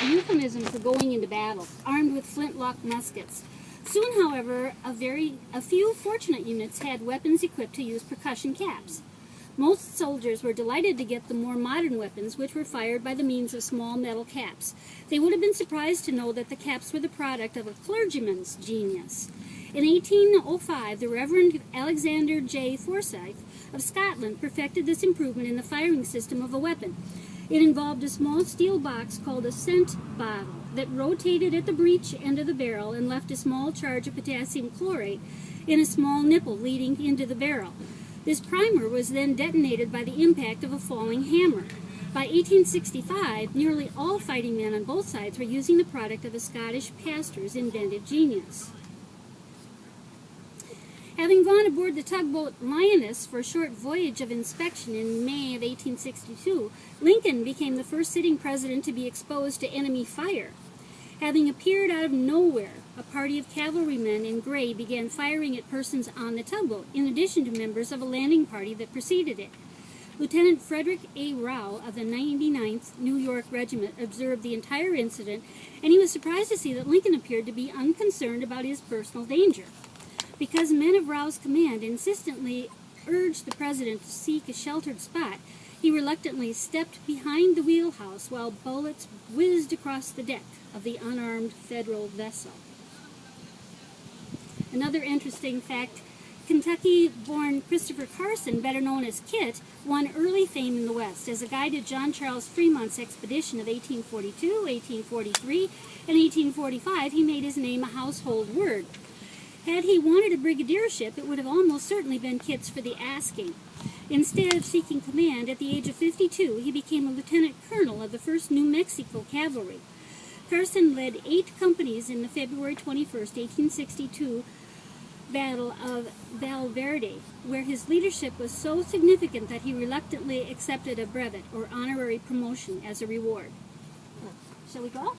euphemism for going into battle, armed with flintlock muskets. Soon, however, a few fortunate units had weapons equipped to use percussion caps. Most soldiers were delighted to get the more modern weapons, which were fired by the means of small metal caps. They would have been surprised to know that the caps were the product of a clergyman's genius. In 1805, the Reverend Alexander J. Forsyth of Scotland perfected this improvement in the firing system of a weapon. It involved a small steel box called a scent bottle that rotated at the breech end of the barrel and left a small charge of potassium chlorate in a small nipple leading into the barrel. This primer was then detonated by the impact of a falling hammer. By 1865, nearly all fighting men on both sides were using the product of a Scottish pastor's inventive genius. Having gone aboard the tugboat Lioness for a short voyage of inspection in May of 1862, Lincoln became the first sitting president to be exposed to enemy fire. Having appeared out of nowhere, a party of cavalrymen in gray began firing at persons on the tugboat, in addition to members of a landing party that preceded it. Lieutenant Frederick A. Rao of the 99th New York Regiment observed the entire incident, and he was surprised to see that Lincoln appeared to be unconcerned about his personal danger. Because men of Rao's command insistently urged the president to seek a sheltered spot, he reluctantly stepped behind the wheelhouse while bullets whizzed across the deck of the unarmed Federal vessel. Another interesting fact, Kentucky-born Christopher Carson, better known as Kit, won early fame in the West. As a guide to John Charles Fremont's expedition of 1842, 1843, and 1845, he made his name a household word. Had he wanted a brigadiership, it would have almost certainly been Kit's for the asking. Instead of seeking command, at the age of 52, he became a lieutenant colonel of the 1st New Mexico Cavalry. Carson led 8 companies in the February 21, 1862 Battle of Val Verde, where his leadership was so significant that he reluctantly accepted a brevet or honorary promotion as a reward. Shall we go?